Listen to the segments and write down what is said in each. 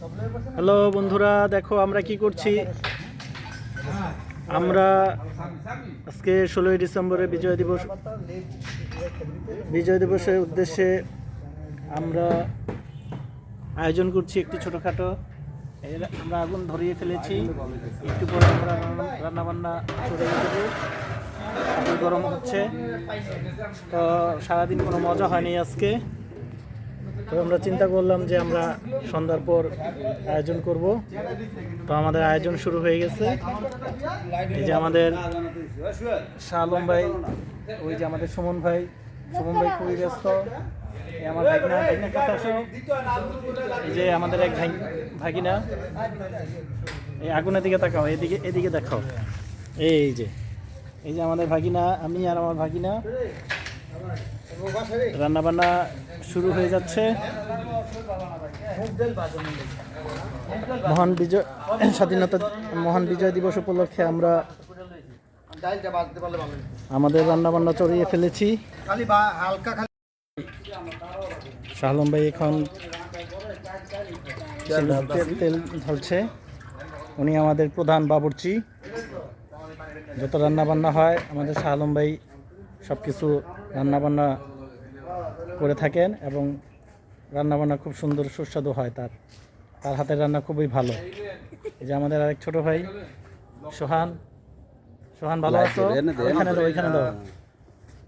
Hello বন্ধুরা, দেখো আমরা কি করছি। আমরা আজকে 16ই ডিসেম্বরে বিজয় দিবসের উদ্দেশ্যে আমরা আয়োজন করছি একটি ছোটোখাটো। আমরা আগুন ধরিয়ে ফেলেছি, একটু পরে আমরা রান্নাবান্না শুরু করে দেবো। আগুন গরম হচ্ছে, তো সারাদিন কোনো মজা হয়নি আজকে। তো আমরা চিন্তা করলাম যে আমরা সন্ধ্যার পর আয়োজন করব। তো আমাদের আয়োজন শুরু হয়ে গেছে। এই যে আমাদের শাহ আলম ভাই, ওই যে আমাদের সুমন ভাই খুবই ব্যস্ত। আমার ভাগিনার কাছে আসো। এই যে আমাদের এক ভাগিনা, এই আগুনের দিকে তাকাও, এদিকে দেখাও। এই যে আমাদের ভাগিনা, আমি আর আমার ভাগিনা, রান্নাবান্না শুরু হয়ে যাচ্ছে। মহান বিজয় দিবস উপলক্ষে আমরা আমাদের রান্নাবান্না চড়িয়ে ফেলেছি। শাহ আলম ভাই এখন তেল ঢালছে। উনি আমাদের প্রধান বাবুর্চি। যত রান্নাবান্না হয় আমাদের শাহ আলম ভাই সব কিছু রান্নাবান্না করে থাকেন এবং রান্নাবান্না খুব সুন্দর সুস্বাদু হয়। তার হাতের রান্না খুবই ভালো। এই যে আমাদের আরেক ছোট ভাই সোহান, ভালো আছো? ওইখানে দাও।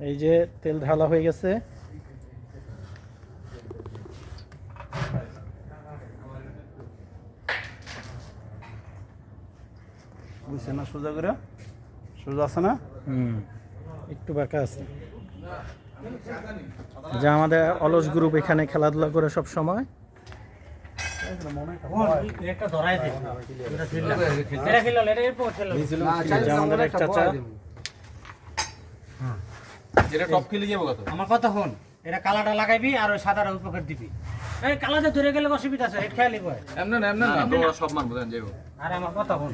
এই যে তেল ঢালা হয়ে গেছে। বুঝছে না, সোজা করে সোজা আছে না, একটু বাঁকা আছে। যে আমাদের অলস গ্রুপ এখানে খেলাধুলা করে সব সময়। আমাদের এক চাচা, আমার কথা হন, এটা কালাটা লাগাইবি আর ওই সাদাটা উপকার দিবি। এই কালাতে ধরে গেলে অসুবিধা আছে, এটা খেয়ালি কয় সব মান বুঝেন যাইব। আর আমার কথা হন,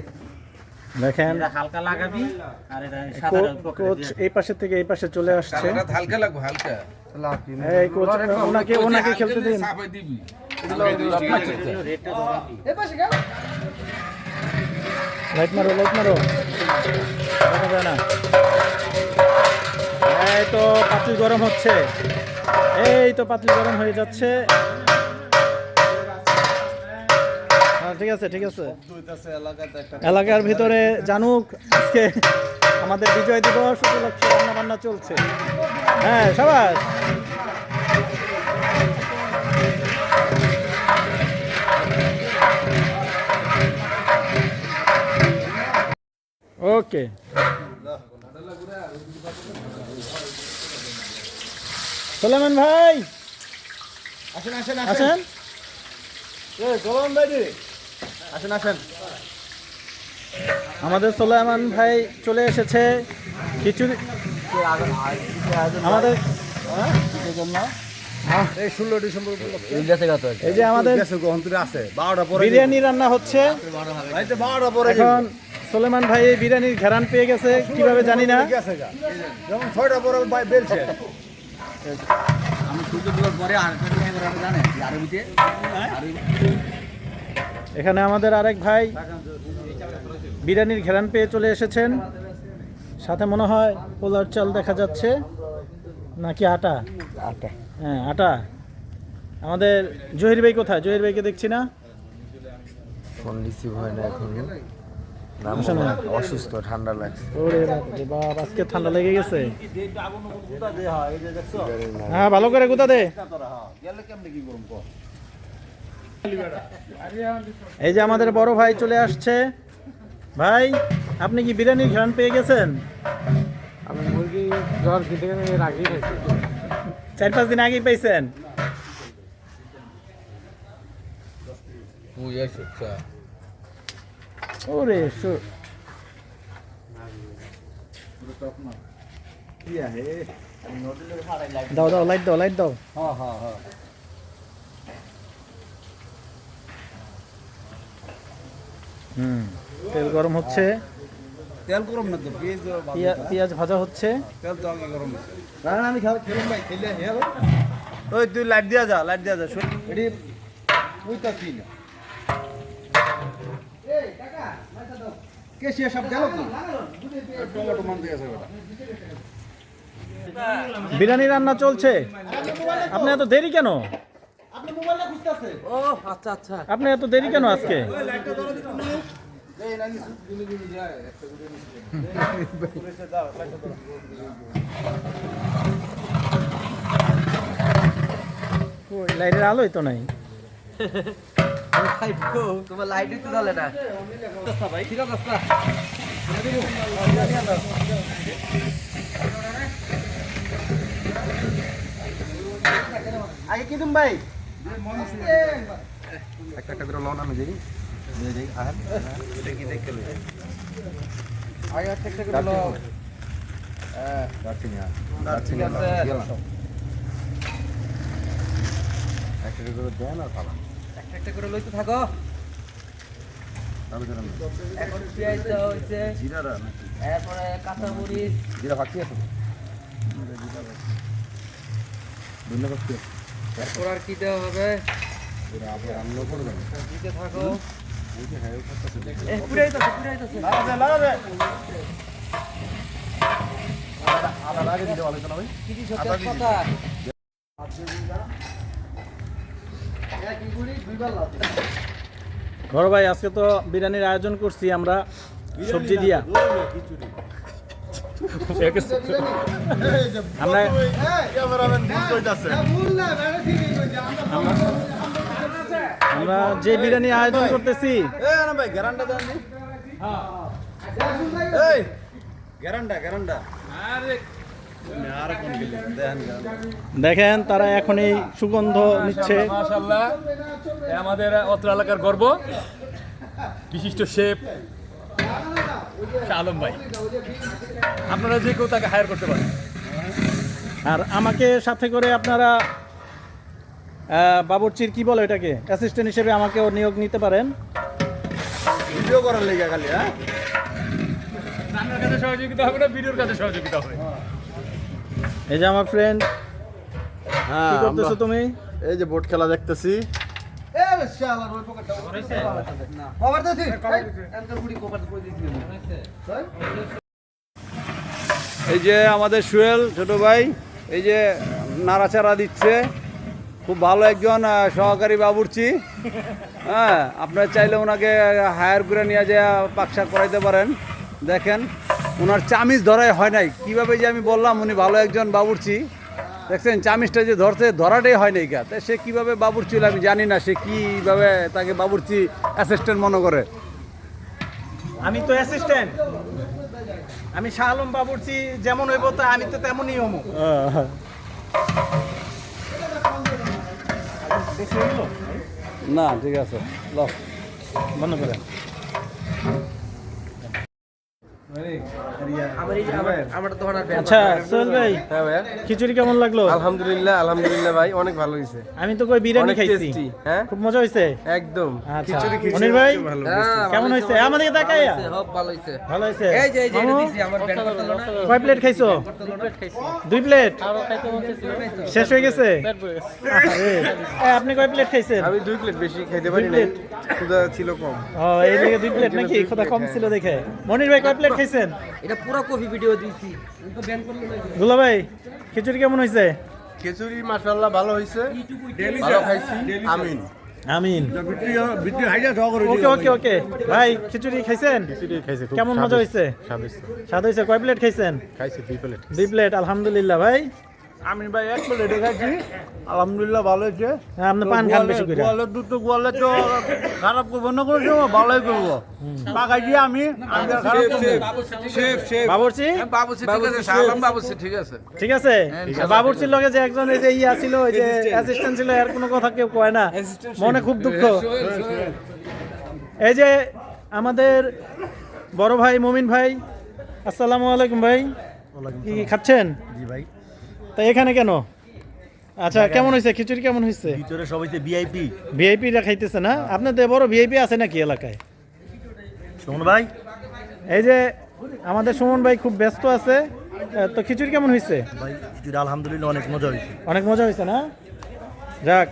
দেখেন হালকা লাগাবি আর এটা সাদাটা উপকার কোচ এই পাশে থেকে এই পাশে চলে আসছে। হালকা লাগবে, হালকা এই কোচ ওনাকে খেলতে দিন। লাইট মারো দেখা যায় না। এই তো পাতিল গরম হচ্ছে, পাতিল গরম হয়ে যাচ্ছে। ঠিক আছে এলাকার ভিতরে জানুক আজকে আমাদের বিজয় দিবস উপলক্ষে রান্নাবান্না চলছে। হ্যাঁ সবাই ওকে। সোলেমান ভাই আসেন। আমাদের সোলেমান ভাই চলে এসেছে। কিছু আমাদের 16 ডিসেম্বর এই যে আমাদের বিরিয়ানি রান্না হচ্ছে এখন। সোলেমান ভাই এই বিরিয়ানির ঘেরান পেয়ে গেছে, কিভাবে জানি না। যেমন 6টা পরে বেলছে। এখানে আমাদের আরেক ভাই বিরিয়ানির ঘেরান পেয়ে চলে এসেছেন। সাথে মনে হয় পোলার চাল দেখা যাচ্ছে, নাকি আটা। হ্যাঁ আটা। আমাদের জহির ভাই কোথায়? জহির ভাইকে দেখছি না, ফোন রিসিভ হয় না এখন, অসুস্থ, ঠান্ডা লাগছে। ওরে বাপ, আজকে ঠান্ডা লেগে গেছে। হ্যাঁ ভালো করে গুতা দে। এই যে আমাদের বড় ভাই চলে আসছে। ভাই আপনি কি বিরিয়ানির ঘ্রাণ পেয়ে গেছেন? আমি মুরগি জ্বর খেতে এর আগেই খাইছি, 4-5 দিন আগেই পাইছেন। ওরে দাও লাইট দাও। তেল গরম হচ্ছে, তেল গরম না তো, পেঁয়াজ ভাজা হচ্ছে। তেল তো আগে গরম হচ্ছে। না আমি খেলুম ভাই, খেলে হেলো। ওই তুই লাইট দিয়া যা এডি বুঝতাছি না। বিরিয়ানি রান্না চলছে। আপনি এত দেরি কেন? ও আচ্ছা আচ্ছা। আপনি এত দেরি কেন আজকে? লাইটের আলোই তো নাই। তোমার লাইট তো জ্বলে না। ঠিক আছে আগে কি তুমি ভাই? একটা একটা করে লন আমি যাই নিয়ে যাই আর এটা কি দেখতে লই আগে একটা একটা করে লো। দারচিনি গেলাম একটা একটা করে দেন আর পালা একটা একটা করে লইতে থাকো। তবে ধরেন এখন পেঁয়াজ দেওয়া হয়েছে, জিরা নাকি এরপরে কাঁচা মরিচ, জিরা বাকি আছে ধন্যবাদ কি এরপর আর কি দেওয়া হবে এরা আবার রান্না করবেন দিতে থাকো। এই যে হায়ও করতেছে পুরাইতেছে লাগা আদা লাগে দিতে ভালো না ভাই কি সত্যি কথা। বড় ভাই আজকে তো বিরিয়ানির আয়োজন করছি আমরা সবজি দিয়া। আমরা ক্যামেরাম্যান ভুল কইতাছে আমরা যে বিরিয়ানি আয়োজন করতেছি এই আনা ভাই গ্যারান্টা দেন নি এই গ্যারান্টা আরে আর কোন গেল দেন গ্যারান্টা দেখেন তারা এখনই সুগন্ধ নিচ্ছে। মাশাআল্লাহ আমাদের অত্র এলাকার গর্ব বিশিষ্ট শেফ আলম ভাই, আপনারা যে কেউ তাকে হায়ার করতে পারেন। আর আমাকে সাথে করে আপনারা বাবুর্চির কি বলে এটাকে অ্যাসিস্ট্যান্ট হিসেবে আমাকেও নিয়োগ নিতে পারেন। ভিডিও করার লাগা খালি হ্যাঁ রান্নার কাজে সহযোগিতা হবে না, ভিডিওর কাজে সহযোগিতা হবে। এই যে আমার ফ্রেন্ড, হ্যাঁ কি করতেছো তুমি? এই যে বোট খেলা দেখতেছি এই যে আমাদের সোহেল ছোট ভাই এই যে নাড়াচাড়া দিচ্ছে, খুব ভালো একজন সহকারী বাবুর্চি। হ্যাঁ আপনারা চাইলে ওনাকে হায়ার করে নিয়ে যা পাকশাক করাইতে পারেন। দেখেন ওনার চামিচ ধরাই হয় নাই, কিভাবে যে আমি বললাম উনি ভালো একজন বাবুর্চি। দেখছেন চামিচটা যে ধরছে ধরাটাই হয় নাই গা, তাই সে কীভাবে বাবুর্চি হলো আমি জানি না, সে কীভাবে তাকে বাবুর্চি অ্যাসিস্ট্যান্ট মনে করে। আমি তো অ্যাসিস্ট্যান্ট, আমি শাহ আলম বাবুর্চি যেমন হইব তা আমি তো তেমনই হমু। না ঠিক আছে বন্ধ করেন। আমার তো হঠাৎ আচ্ছা সোহেল ভাই, হ্যাঁ ভাইয়া খিচুড়ি কেমন লাগলো? আলহামদুলিল্লাহ ভাই অনেক ভালো হয়েছে। আমি তো কই বিরিয়ানি অনেক খাইছি, tasty, হ্যাঁ? খুব মজা হইছে। একদম আচ্ছা মনির ভাই কেমন হইছে? আমাদের তাকাইয়া সব ভালো হয়েছে। ভালো হইছে। এই যে এটা মামু, দিছি আমার ব্যান্ড করতে হলো না। কয় প্লেট খাইছো? 2 প্লেট শেষ হয়ে গেছে। আরে, আপনি কয় প্লেট খাইছেন? আমি 2 প্লেট বেশি খাইতে 2 পারি না, প্লেট? ক্ষুধা ছিল কম। ও এই দিকে 2 প্লেট নাকি? খোদা কম ছিল দেখে। মনির ভাই কয় প্লেট খাইছেন? এটা পুরো কফি ভিডিও দিছি, কিন্তু ব্যান্ড করলো না। দুলা ভাই খিচুড়ি কেমন হইছে? খিচুড়ি মাশাআল্লাহ ভালো হয়েছে, ভালো খাইছি। আমিন আমিন। ওকে ওকে ওকে ভাই খিচুড়ি খাইছেন? কেমন মজা হইছে? স্বাদ হইছে। কয় প্লেট খাইছেন? খাইছি 2 প্লেট। 2 প্লেট আলহামদুলিল্লাহ। ভাই আমি ভাই 1 প্লেট খাইছি, আলহামদুলিল্লাহ ভালো হয়েছে। হ্যাঁ, আপনি পান খান বেশি করে। গোয়ালের দুধ তো গোয়ালে তো খারাপ করবো না, করে দেবো ভালোই করবো। পাকাই দিয়ে আমি আর খারাপ করবো। বাবুর্চি ঠিক আছে। ঠিক আছে। বাবুর্চির লগে যে একজন এই যে ইয়া ছিল, ওই যে অ্যাসিস্ট্যান্ট ছিল, এর কোনো কথা কেউ কয় না, মনে খুব দুঃখ। এই যে আমাদের বড় ভাই মুমিন ভাই, আসসালামু আলাইকুম ভাই, কি খাচ্ছেন? জি ভাই, তা এখানে কেন? আচ্ছা কেমন হয়েছে খিচুড়ি? কেমন হয়েছে? ভিতরে সবাই ভিআইপি। ভিআইপিরা খাইতেছে না? আপনাদের বড় ভিআইপি আছে নাকি এলাকায়? শোন ভাই, এই যে আমাদের সুমন ভাই খুব ব্যস্ত আছে, তো খিচুড়ি কেমন হয়েছে? ভাই খিচুড়ি আলহামদুলিল্লাহ অনেক মজা হয়েছে। অনেক মজা হয়েছে না? যাক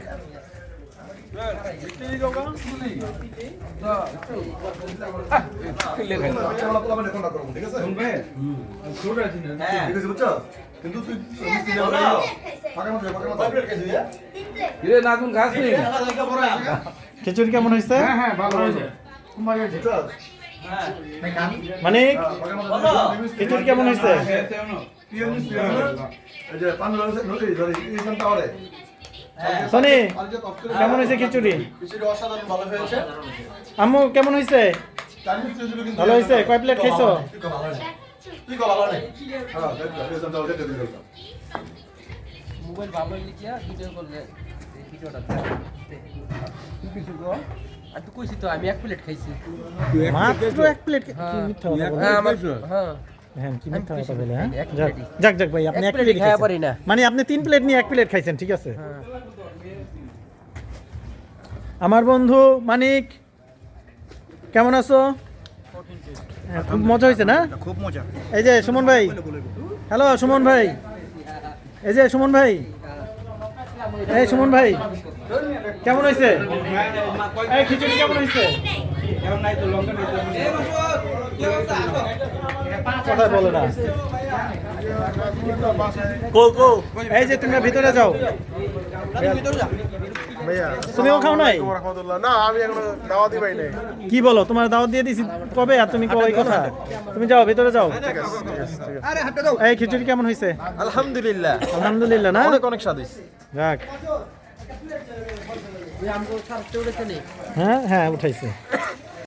খিচুড়ি কেমন হয়েছে? হ্যাঁ ভালো হয়েছে মানে খিচুড়ি কেমন হয়েছে? সনি কেমন হয়েছে খিচুড়ি? আম্মু কেমন হয়েছে? ভালো হয়েছে। কয় প্লেট খাইছো? মোবাইল ভালো লিখিয়া ভিডিও করলে ভিডিওটা আর তুই কইছি তো আমি 1 প্লেট খাইছি। মাত্র 1 প্লেট? কি মিথ্যা কথা বলে? হ্যাঁ হ্যাঁ, কি মিথ্যা কথা বলে? হ্যাঁ, এক প্লেটই। যাক যাক ভাই, আপনি 1 এক প্লেট প্লেট খাওয়া পারি না। মানে আপনি 3 প্লেট নিয়ে 1 প্লেট খাইছেন, ঠিক আছে। আমার বন্ধু মানিক, কেমন আছো? হ্যাঁ, খুব মজা হয়েছে না? খুব মজা। এই যে সুমন ভাই, হ্যালো সুমন ভাই, এই যে সুমন ভাই, এই সুমন ভাই কেমন হয়েছে? এই খিচুড়ি কেমন হয়েছে? কথা বলো না। এই যে তোমরা ভিতরে যাও। তুমিও খাও নাই? না আমি এখন দাওয়াতই পাই নাই। কি বলো, তোমার দাওয়াত দিয়ে দিছি কবে আর তুমি কবে কথা? তুমি যাও ভিতরে যাও। এই খিচুড়ি কেমন হয়েছে? আলহামদুলিল্লাহ আলহামদুলিল্লাহ না? অনেক স্বাদ হয়েছে। যাক, আমগো সারতে উঠেছে নি হ্যাঁ হ্যাঁ উঠাইছে।